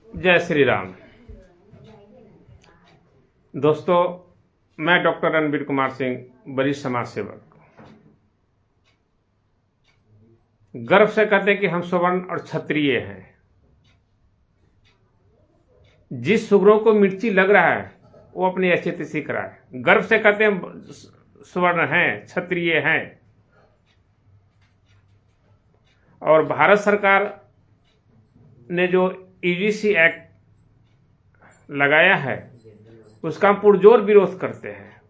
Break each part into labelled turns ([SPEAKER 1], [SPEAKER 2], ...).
[SPEAKER 1] जय श्री राम। दोस्तों, मैं डॉक्टर रणबीर कुमार सिंह, वरिष्ठ समाज सेवक, गर्व से कहते हैं कि हम सवर्ण और क्षत्रिय हैं। जिस सुगरों को मिर्ची लग रहा है वो अपनी अच्छी कराए। गर्व से कहते हैं सवर्ण हैं, क्षत्रिय हैं। और भारत सरकार ने जो यूजीसी एक्ट लगाया है उसका हम पुरजोर विरोध करते हैं।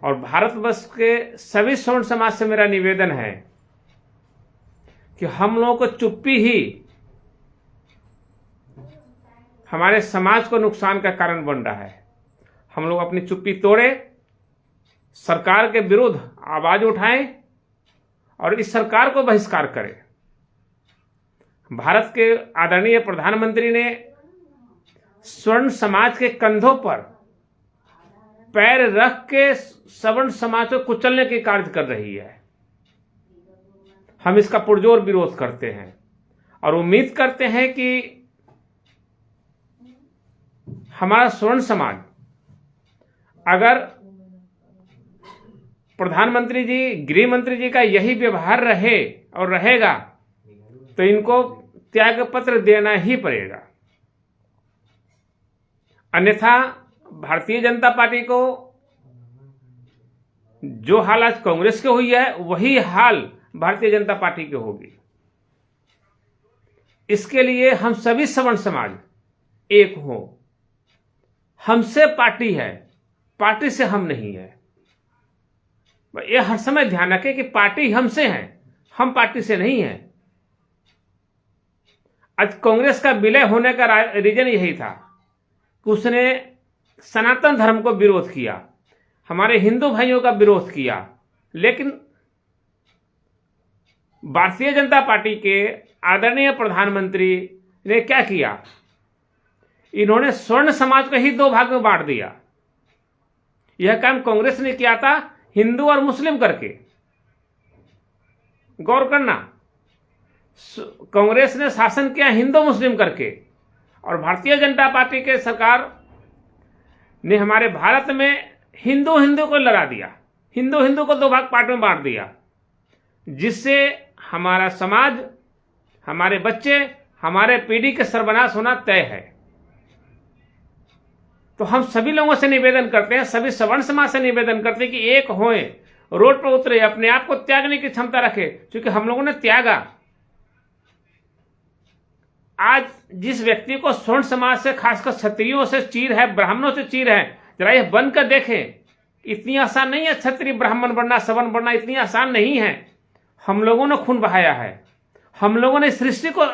[SPEAKER 1] और भारतवर्ष के सभी सवर्ण समाज से मेरा निवेदन है कि हम लोगों को चुप्पी ही हमारे समाज को नुकसान का कारण बन रहा है। हम लोग अपनी चुप्पी तोड़े, सरकार के विरुद्ध आवाज उठाएं और इस सरकार को बहिष्कार करें। भारत के आदरणीय प्रधानमंत्री ने स्वर्ण समाज के कंधों पर पैर रख के सवर्ण समाज को कुचलने के कार्य कर रही है। हम इसका पुरजोर विरोध करते हैं और उम्मीद करते हैं कि हमारा स्वर्ण समाज, अगर प्रधानमंत्री जी, गृह मंत्री जी का यही व्यवहार रहे और रहेगा तो इनको त्याग पत्र देना ही पड़ेगा। अन्यथा भारतीय जनता पार्टी को जो हाल आज कांग्रेस के हुई है वही हाल भारतीय जनता पार्टी की होगी। इसके लिए हम सभी सवर्ण समाज एक हो। हमसे पार्टी है, पार्टी से हम नहीं है। यह हर समय ध्यान रखें कि पार्टी हमसे है, हम पार्टी से नहीं है। आज कांग्रेस का विलय होने का रीजन यही था कि उसने सनातन धर्म को विरोध किया, हमारे हिंदू भाइयों का विरोध किया। लेकिन भारतीय जनता पार्टी के आदरणीय प्रधानमंत्री ने क्या किया? इन्होंने स्वर्ण समाज को ही दो भाग में बांट दिया। यह काम कांग्रेस ने किया था हिंदू और मुस्लिम करके। गौर करना, कांग्रेस ने शासन किया हिंदू मुस्लिम करके और भारतीय जनता पार्टी के सरकार ने हमारे भारत में हिंदू हिंदू को लड़ा दिया, हिंदू हिंदू को दो भाग पार्ट में बांट दिया, जिससे हमारा समाज, हमारे बच्चे, हमारे पीढ़ी के सर्वनाश होना तय है। तो हम सभी लोगों से निवेदन करते हैं, सभी सवर्ण समाज से निवेदन करते हैं कि एक होएं, रोड पर उतरे, अपने आप को त्यागने की क्षमता रखें, क्योंकि हम लोगों ने त्यागा। आज जिस व्यक्ति को स्वर्ण समाज से, खासकर क्षत्रियों से चीर है, ब्राह्मणों से चीर है, जरा यह बनकर देखें। इतनी आसान नहीं है क्षत्रिय ब्राह्मण बनना, सवर्ण बनना, इतनी आसान नहीं है। हम लोगों ने खून बहाया है, हम लोगों ने सृष्टि को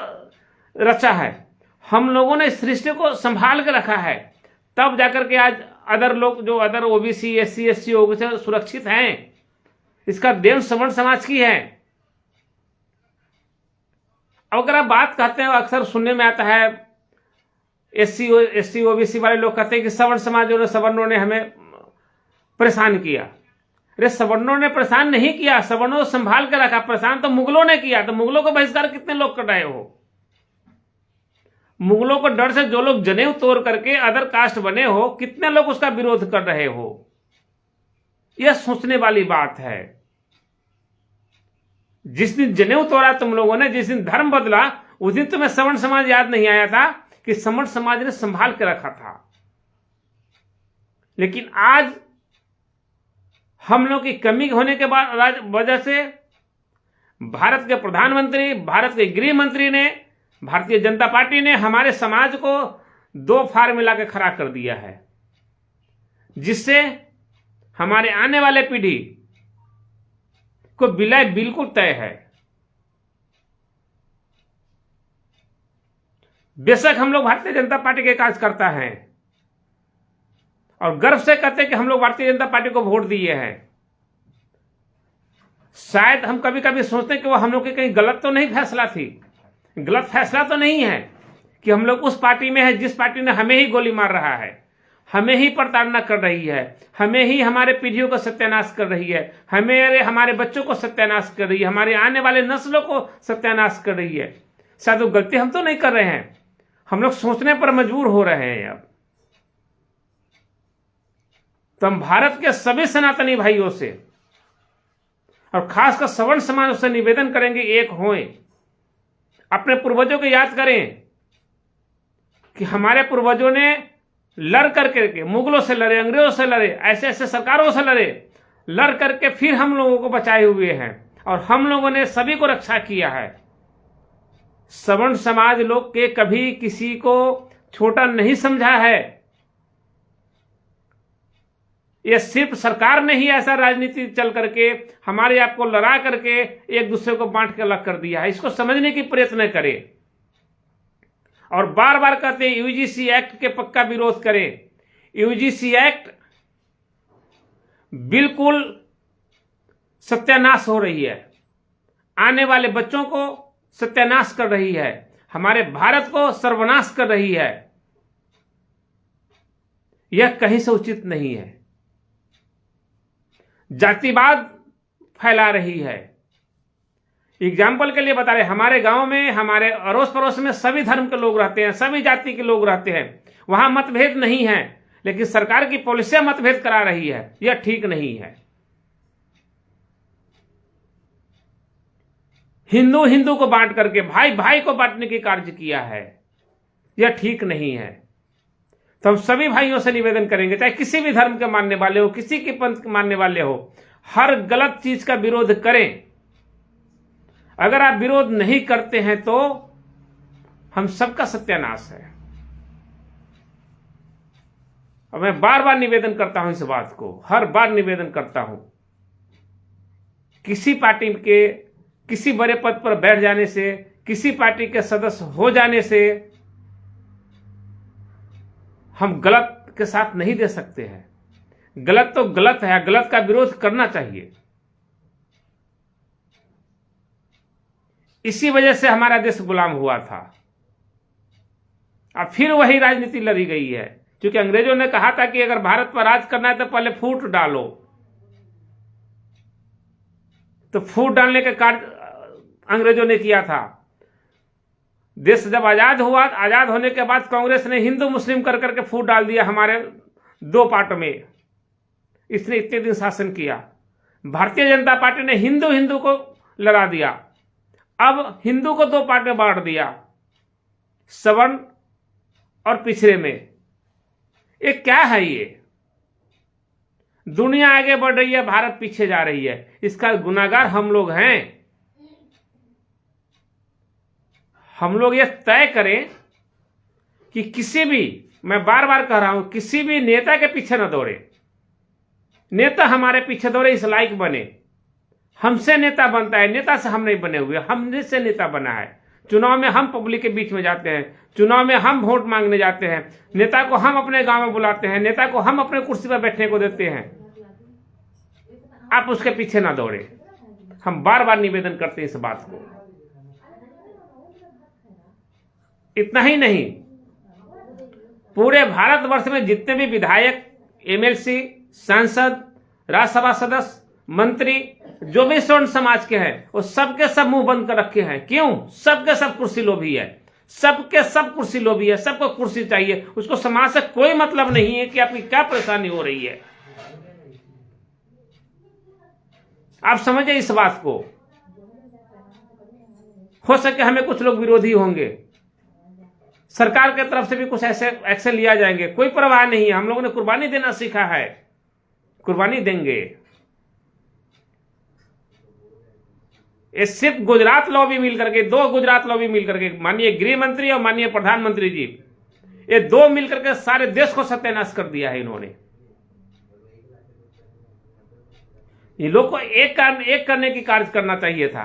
[SPEAKER 1] रचा है, हम लोगों ने सृष्टि को संभाल के रखा है, तब जाकर के आज अदर लोग, जो other OBC, SC, ST OBC सुरक्षित हैं। इसका देन सवर्ण समाज की है। अब अगर आप बात कहते हैं, अक्सर सुनने में आता है, एससी एसटी ओबीसी वाले लोग कहते हैं कि सवर्ण समाजों ने, सवर्णों ने हमें परेशान किया। अरे सवर्णों ने परेशान नहीं किया, सवर्णों को संभाल के रखा। परेशान तो मुगलों ने किया। तो मुगलों को बहिष्कार कितने लोग कर रहे हो? मुगलों को डर से जो लोग जनेऊ तोड़ करके अदर कास्ट बने हो, कितने लोग उसका विरोध कर रहे हो? यह सोचने वाली बात है। जिस दिन जनेऊ तोड़ा तुम लोगों ने, जिस दिन धर्म बदला, उस दिन तुम्हें सवर्ण समाज याद नहीं आया था कि सवर्ण समाज ने संभाल के रखा था। लेकिन आज हम लोग की कमी होने के बाद वजह से भारत के प्रधानमंत्री, भारत के गृह मंत्री ने, भारतीय जनता पार्टी ने हमारे समाज को दो फार मिला के खड़ा कर दिया है, जिससे हमारे आने वाले पीढ़ी को विलय बिल्कुल तय है। बेशक हम लोग भारतीय जनता पार्टी के कार्यकर्ता हैं और गर्व से कहते हैं कि हम लोग भारतीय जनता पार्टी को वोट दिए हैं। शायद हम कभी कभी सोचते हैं कि वो हम लोग की कहीं गलत तो नहीं फैसला थी, गलत फैसला तो नहीं है कि हम लोग उस पार्टी में है जिस पार्टी ने हमें ही गोली मार रहा है, हमें ही प्रताड़ना कर रही है, हमें ही हमारे पीढ़ियों को सत्यानाश कर रही है, हमारे बच्चों को सत्यानाश कर रही है, हमारे आने वाले नस्लों को सत्यानाश कर रही है। शायद वो गलती हम तो नहीं कर रहे हैं, हम लोग सोचने पर मजबूर हो रहे हैं। अब तो हम भारत के सभी सनातनी भाइयों से और खासकर सवर्ण समाज से निवेदन करेंगे, एक होएं, अपने पूर्वजों को याद करें कि हमारे पूर्वजों ने लड़ करके, मुगलों से लड़े, अंग्रेजों से लड़े, ऐसे ऐसे सरकारों से लड़े, लड़ करके फिर हम लोगों को बचाए हुए हैं और हम लोगों ने सभी को रक्षा किया है। सवर्ण समाज लोग के कभी किसी को छोटा नहीं समझा है। ये सिर्फ सरकार ने ही ऐसा राजनीति चल करके हमारे आपको लड़ा करके एक दूसरे को बांट के अलग कर दिया है। इसको समझने की प्रयत्न करें और बार बार कहते हैं यूजीसी एक्ट के पक्का विरोध करें। यूजीसी एक्ट बिल्कुल सत्यानाश हो रही है, आने वाले बच्चों को सत्यानाश कर रही है, हमारे भारत को सर्वनाश कर रही है। यह कहीं से उचित नहीं है, जातिवाद फैला रही है। एग्जाम्पल के लिए बता रहे, हमारे गांव में, हमारे अड़ोस पड़ोस में सभी धर्म के लोग रहते हैं, सभी जाति के लोग रहते हैं, वहां मतभेद नहीं है, लेकिन सरकार की पॉलिसियां मतभेद करा रही है। यह ठीक नहीं है। हिंदू हिंदू को बांट करके, भाई भाई को बांटने की कार्य किया है, यह ठीक नहीं है। तो हम सभी भाइयों से निवेदन करेंगे, चाहे किसी भी धर्म के मानने वाले हो, किसी के पंथ के मानने वाले हो, हर गलत चीज का विरोध करें। अगर आप विरोध नहीं करते हैं तो हम सबका सत्यानाश है। और मैं बार बार निवेदन करता हूं इस बात को, हर बार निवेदन करता हूं, किसी पार्टी के किसी बड़े पद पर बैठ जाने से, किसी पार्टी के सदस्य हो जाने से हम गलत के साथ नहीं दे सकते हैं। गलत तो गलत है, गलत का विरोध करना चाहिए। इसी वजह से हमारा देश गुलाम हुआ था। अब फिर वही राजनीति लड़ी गई है, क्योंकि अंग्रेजों ने कहा था कि अगर भारत पर राज करना है तो पहले फूट डालो। तो फूट डालने का कार्य अंग्रेजों ने किया था। देश जब आजाद हुआ, आजाद होने के बाद कांग्रेस ने हिंदू मुस्लिम कर करके फूट डाल दिया हमारे दो पार्ट में। इसने इतने दिन शासन किया। भारतीय जनता पार्टी ने हिंदू हिंदू को लड़ा दिया, अब हिंदू को दो पार्ट में बांट दिया, सवर्ण और पिछड़े में। ये क्या है? ये दुनिया आगे बढ़ रही है, भारत पीछे जा रही है। इसका गुनाहगार हम लोग हैं। हम लोग ये तय करें कि किसी भी, मैं बार बार कह रहा हूं, किसी भी नेता के पीछे न दौड़े। नेता हमारे पीछे दौड़े, इस लायक बने। हमसे नेता बनता है, नेता से हम नहीं बने हुए, हमने से नेता बना है। चुनाव में हम पब्लिक के बीच में जाते हैं, चुनाव में हम वोट मांगने जाते हैं, नेता को हम अपने गांव में बुलाते हैं, नेता को हम अपने कुर्सी पर बैठने को देते हैं। आप उसके पीछे ना दौड़े। हम बार बार निवेदन करते हैं इस बात को। इतना ही नहीं, पूरे भारतवर्ष में जितने भी विधायक, एमएलसी, सांसद, राज्यसभा सदस्य, मंत्री जो भी स्वर्ण समाज के हैं, वो सबके सब मुंह बंद कर रखे हैं। क्यों? सबके सब कुर्सी लोभी है, सबके सब कुर्सी लोभी है, सबको कुर्सी चाहिए। उसको समाज से कोई मतलब नहीं है कि आपकी क्या परेशानी हो रही है। आप समझे इस बात को। हो सके हमें कुछ लोग विरोधी होंगे, सरकार की तरफ से भी कुछ ऐसे एक्शन लिया जाएंगे, कोई परवाह नहीं है। हम लोगों ने कुर्बानी देना सीखा है, कुर्बानी देंगे। ये सिर्फ गुजरात लॉबी मिल करके, दो गुजरात लॉबी मिल करके, माननीय गृह मंत्री और माननीय प्रधानमंत्री जी, ये दो मिल करके सारे देश को सत्यानाश कर दिया है इन्होंने। ये लोग को एक करने की कार्य करना चाहिए था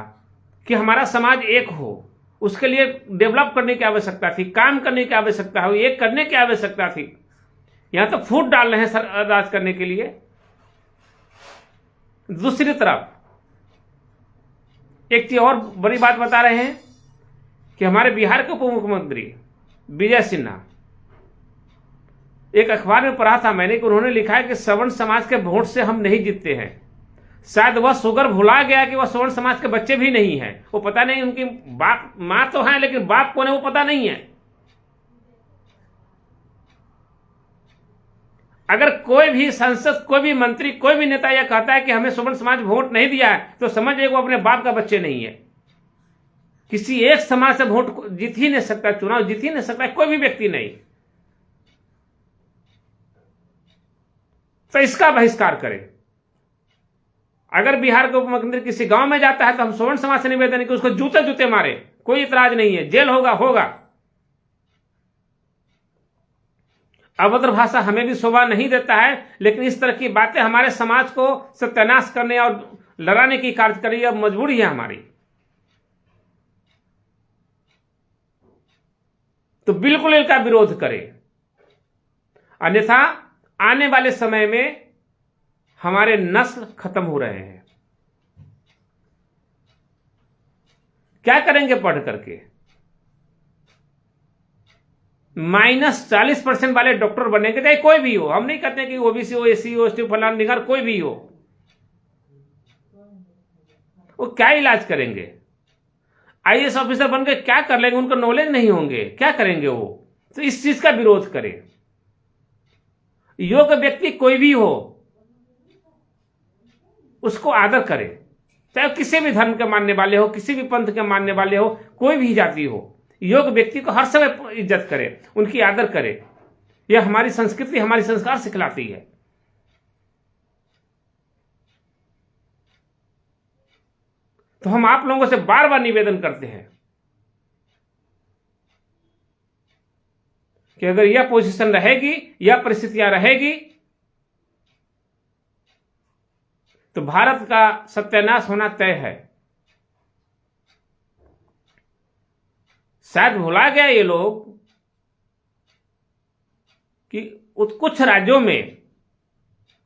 [SPEAKER 1] कि हमारा समाज एक हो। उसके लिए डेवलप करने की आवश्यकता थी, काम करने की आवश्यकता हो, एक करने की आवश्यकता थी। यहां तो फूट डाल रहे हैं राज करने के लिए। दूसरी तरफ एक चीज और बड़ी बात बता रहे हैं कि हमारे बिहार के उप मुख्यमंत्री विजय सिन्हा, एक अखबार में पढ़ा था मैंने कि उन्होंने लिखा है कि सवर्ण समाज के वोट से हम नहीं जीतते हैं। शायद वह शुगर भुला गया कि वह सवर्ण समाज के बच्चे भी नहीं हैं। वो पता नहीं, उनकी बाप माँ तो है लेकिन बाप कौन है वो पता नहीं है। अगर कोई भी सांसद, कोई भी मंत्री, कोई भी नेता यह कहता है कि हमें सवर्ण समाज वोट नहीं दिया है, तो समझिए वो अपने बाप का बच्चे नहीं है। किसी एक समाज से वोट जीत ही नहीं सकता, चुनाव जीत ही नहीं सकता कोई भी व्यक्ति नहीं। तो इसका बहिष्कार करें। अगर बिहार के उप मुख्यमंत्री किसी गांव में जाता है तो हम सवर्ण समाज से निवेदन कि उसको जूते जूते मारे, कोई इतराज नहीं है, जेल होगा। अभद्र भाषा हमें भी शोभा नहीं देता है, लेकिन इस तरह की बातें हमारे समाज को सत्यानाश करने और लड़ाने की कार्य करी अब मजबूरी है हमारी। तो बिल्कुल इनका विरोध करें, अन्यथा आने वाले समय में हमारे नस्ल खत्म हो रहे हैं। क्या करेंगे पढ़ करके? -40% वाले डॉक्टर बनेंगे, चाहे कोई भी हो। हम नहीं कहते कि ओबीसी हो, एससी हो, एसटी, फलाना निगार, कोई भी हो। वो क्या इलाज करेंगे? आईएएस ऑफिसर बन के क्या कर लेंगे? उनको नॉलेज नहीं होंगे, क्या करेंगे वो? तो इस चीज का विरोध करें। योग्य व्यक्ति कोई भी हो, उसको आदर करें, चाहे किसी भी धर्म के मानने वाले हो, किसी भी पंथ के मानने वाले हो, कोई भी जाति हो। योग्य व्यक्ति को हर समय इज्जत करे, उनकी आदर करे। यह हमारी संस्कृति, हमारी संस्कार सिखलाती है। तो हम आप लोगों से बार बार निवेदन करते हैं कि अगर यह पोजीशन रहेगी, यह परिस्थितियां रहेगी, तो भारत का सत्यानाश होना तय है। शायद भुला गया ये लोग कि कुछ राज्यों में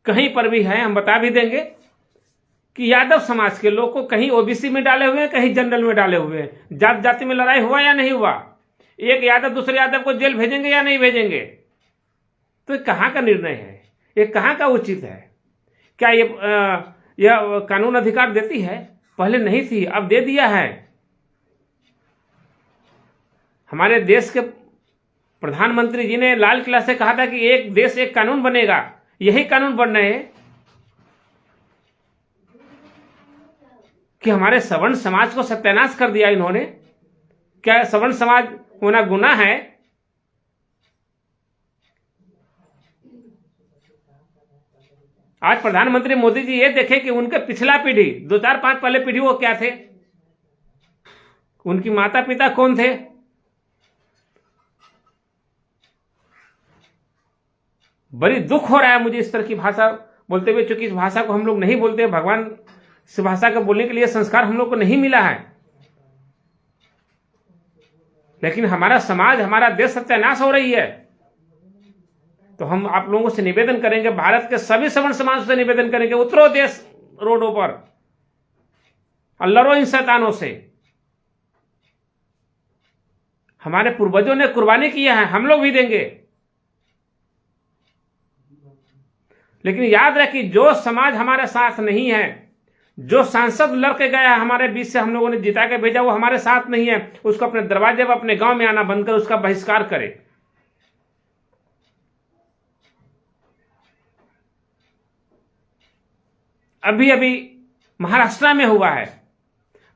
[SPEAKER 1] कहीं पर भी है, हम बता भी देंगे कि यादव समाज के लोग को कहीं ओबीसी में डाले हुए हैं, कहीं जनरल में डाले हुए हैं। जात जाति में लड़ाई हुआ या नहीं हुआ? एक यादव दूसरे यादव को जेल भेजेंगे या नहीं भेजेंगे? तो कहां का निर्णय है? ये कहां का उचित है? क्या यह कानून अधिकार देती है? पहले नहीं थी, अब दे दिया है। हमारे देश के प्रधानमंत्री जी ने लाल किला से कहा था कि एक देश एक कानून बनेगा। यही कानून बन रहे हैं कि हमारे सवर्ण समाज को सत्यानाश कर दिया इन्होंने। क्या सवर्ण समाज होना गुनाह है? आज प्रधानमंत्री मोदी जी ये देखें कि उनके पिछला पीढ़ी, 2, 4, 5 पहले पीढ़ी वो क्या थे, उनकी माता पिता कौन थे। बड़ी दुख हो रहा है मुझे इस तरह की भाषा बोलते हुए, चूंकि इस भाषा को हम लोग नहीं बोलते। भगवान इस भाषा को बोलने के लिए संस्कार हम लोग को नहीं मिला है, लेकिन हमारा समाज, हमारा देश सत्यानाश हो रही है। तो हम आप लोगों से निवेदन करेंगे, भारत के सभी सवर्ण समाज से निवेदन करेंगे, उतरो देश रोडों पर और लड़ो इन शैतानों से। हमारे पूर्वजों ने कुर्बानी किया है, हम लोग भी देंगे। लेकिन याद रखिए, जो समाज हमारे साथ नहीं है, जो सांसद लड़के गया है हमारे बीच से, हम लोगों ने जिता के भेजा, वो हमारे साथ नहीं है, उसको अपने दरवाजे पर, अपने गांव में आना बंद कर उसका बहिष्कार करे। अभी अभी महाराष्ट्र में हुआ है।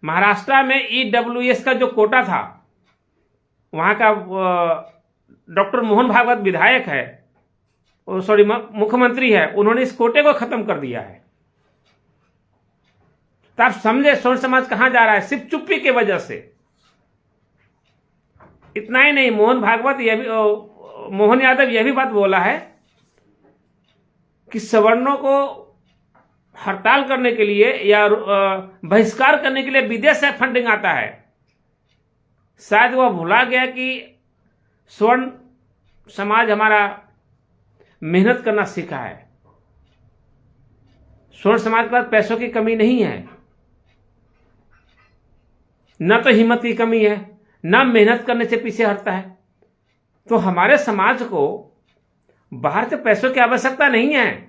[SPEAKER 1] महाराष्ट्र में ईडब्ल्यूएस का जो कोटा था, वहां का डॉक्टर मोहन भागवत विधायक है, सॉरी मुख्यमंत्री है, उन्होंने इस कोटे को खत्म कर दिया है। तो आप समझे सवर्ण समाज कहां जा रहा है, सिर्फ चुप्पी की वजह से। इतना ही नहीं, मोहन यादव यह भी बात बोला है कि सवर्णों को हड़ताल करने के लिए या बहिष्कार करने के लिए विदेश से फंडिंग आता है। शायद वह भुला गया कि स्वर्ण समाज हमारा मेहनत करना सीखा है। स्वर्ण समाज के पास पैसों की कमी नहीं है, न तो हिम्मत की कमी है, न मेहनत करने से पीछे हटता है। तो हमारे समाज को बाहर से पैसों की आवश्यकता नहीं है।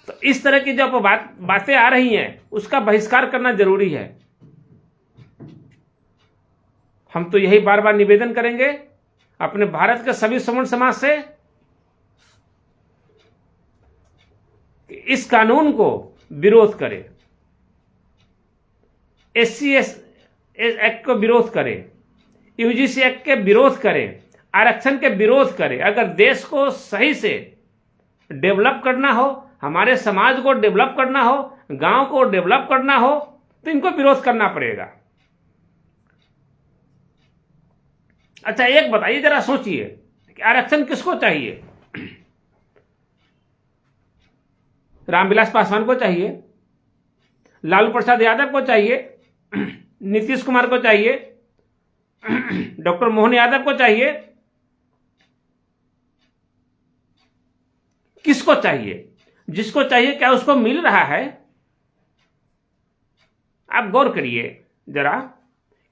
[SPEAKER 1] तो इस तरह की जो बातें आ रही हैं, उसका बहिष्कार करना जरूरी है। हम तो यही बार बार निवेदन करेंगे अपने भारत के सभी सवर्ण समाज से कि इस कानून को विरोध करे, SC एक्ट को विरोध करे, UGC एक्ट के विरोध करे, आरक्षण के विरोध करे। अगर देश को सही से डेवलप करना हो, हमारे समाज को डेवलप करना हो, गांव को डेवलप करना हो, तो इनको विरोध करना पड़ेगा। अच्छा, एक बताइए, जरा सोचिए कि आरक्षण किसको चाहिए? रामविलास पासवान को चाहिए, लालू प्रसाद यादव को चाहिए, नीतीश कुमार को चाहिए, डॉक्टर मोहन यादव को चाहिए, किसको चाहिए? जिसको चाहिए क्या उसको मिल रहा है? आप गौर करिए जरा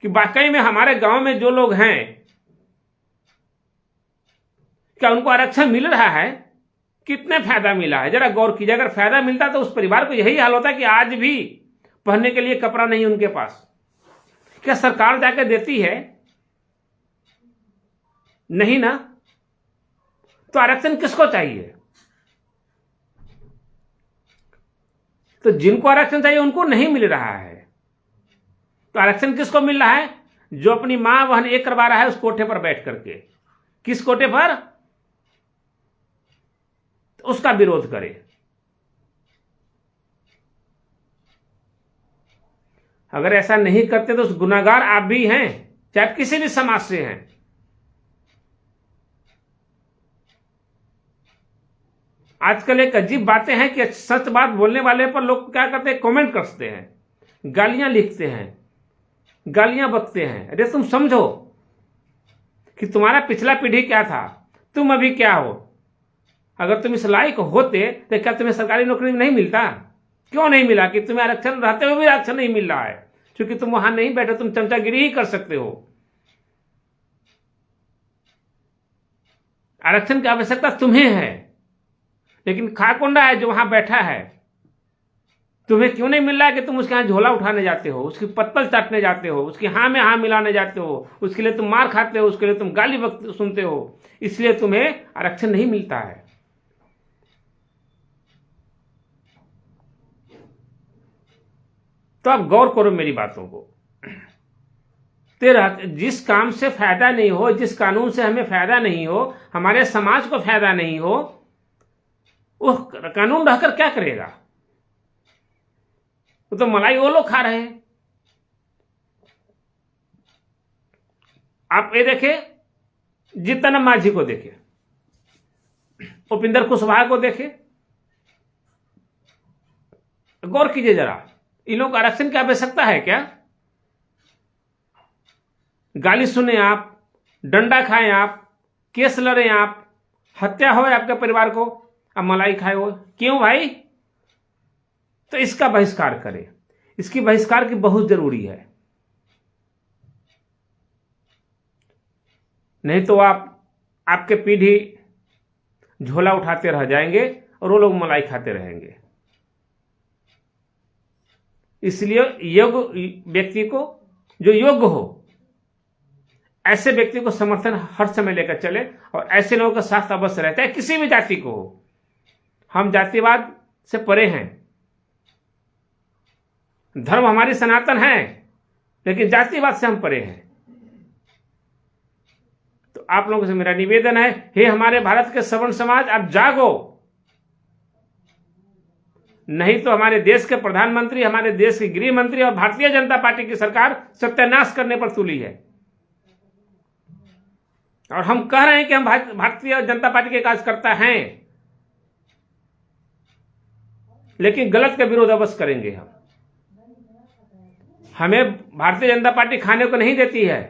[SPEAKER 1] कि वाकई में हमारे गांव में जो लोग हैं, क्या उनको आरक्षण मिल रहा है? कितने फायदा मिला है? जरा गौर कीजिए। अगर फायदा मिलता तो उस परिवार को यही हाल होता कि आज भी पहनने के लिए कपड़ा नहीं उनके पास। क्या सरकार जाकर देती है? नहीं ना। तो आरक्षण किसको चाहिए? तो जिनको आरक्षण चाहिए उनको नहीं मिल रहा है। तो आरक्षण किसको मिल रहा है? जो अपनी मां बहन एक करवा रहा है उस कोठे पर बैठ करके। किस कोठे पर? तो उसका विरोध करे। अगर ऐसा नहीं करते तो उस गुनाहगार आप भी हैं, चाहे आप किसी भी समाज से हैं। आजकल एक अजीब बातें हैं कि सच बात बोलने वाले पर लोग क्या करते हैं? कमेंट करते हैं, गालियां लिखते हैं, गालियां बकते हैं। अरे तुम समझो कि तुम्हारा पिछला पीढ़ी क्या था, तुम अभी क्या हो। अगर तुम इस लायक होते तो क्या तुम्हें सरकारी नौकरी नहीं मिलता? क्यों नहीं मिला? कि तुम्हें आरक्षण रहते हुए भी आरक्षण नहीं मिल रहा है, क्योंकि तुम वहां नहीं बैठे, तुम चमचागिरी ही कर सकते हो। आरक्षण की आवश्यकता तुम्हें है, लेकिन खाकुंडा है जो वहां बैठा है, तुम्हें क्यों नहीं मिल रहा है कि तुम उसके यहां झोला उठाने जाते हो, उसकी पत्तल चाटने जाते हो, उसकी हाँ में हाँ मिलाने जाते हो, उसके लिए तुम मार खाते हो, उसके लिए तुम गाली सुनते हो, इसलिए तुम्हें आरक्षण नहीं मिलता है। तो आप गौर करो मेरी बातों को। तेरा जिस काम से फायदा नहीं हो, जिस कानून से हमें फायदा नहीं हो, हमारे समाज को फायदा नहीं हो, वो कानून रहकर क्या करेगा? वो तो मलाई वो लोग खा रहे हैं। आप ये देखे, जीतन मांझी को देखे, उपिंदर कुशवाहा को देखे, गौर कीजिए जरा, इन लोग आरक्षण की आवश्यकता है क्या? गाली सुने आप, डंडा खाएं आप, केस लड़े आप, हत्या हो आपके परिवार को, अब मलाई खाए हो, क्यों भाई? तो इसका बहिष्कार करें। इसकी बहिष्कार की बहुत जरूरी है, नहीं तो आपके पीढ़ी झोला उठाते रह जाएंगे और वो लोग मलाई खाते रहेंगे। इसलिए योग्य व्यक्ति को, जो योग्य हो, ऐसे व्यक्ति को समर्थन हर समय लेकर चले और ऐसे लोगों का साथ अवश्य रहता है, किसी भी जाति को हो। हम जातिवाद से परे हैं, धर्म हमारी सनातन है, लेकिन जातिवाद से हम परे हैं। तो आप लोगों से मेरा निवेदन है, हे हमारे भारत के सवर्ण समाज, आप जागो, नहीं तो हमारे देश के प्रधानमंत्री, हमारे देश के गृह मंत्री और भारतीय जनता पार्टी की सरकार सत्यानाश करने पर तुली है। और हम कह रहे हैं कि हम भारतीय जनता पार्टी के कार्यकर्ता हैं, लेकिन गलत का विरोध अवश्य करेंगे। हमें भारतीय जनता पार्टी खाने को नहीं देती है,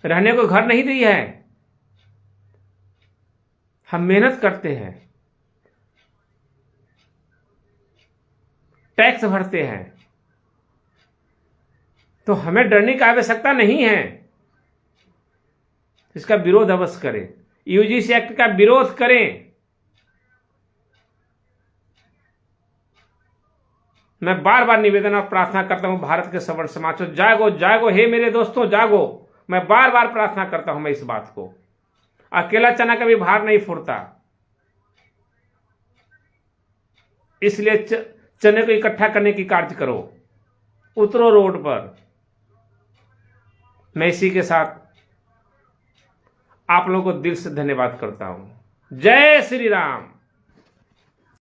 [SPEAKER 1] रहने को घर नहीं दी है। हम मेहनत करते हैं, टैक्स भरते हैं, तो हमें डरने की आवश्यकता नहीं है। इसका विरोध अवश्य करें, यूजीसी एक्ट का विरोध करें। मैं बार बार निवेदन और प्रार्थना करता हूं भारत के सवर्ण समाज को, जागो जागो, हे मेरे दोस्तों जागो, मैं बार बार प्रार्थना करता हूं मैं इस बात को। अकेला चना कभी भार नहीं फूटता, इसलिए चने को इकट्ठा करने की कार्य करो, उतरो रोड पर। मैं इसी के साथ आप लोगों को दिल से धन्यवाद करता हूं। जय श्री राम।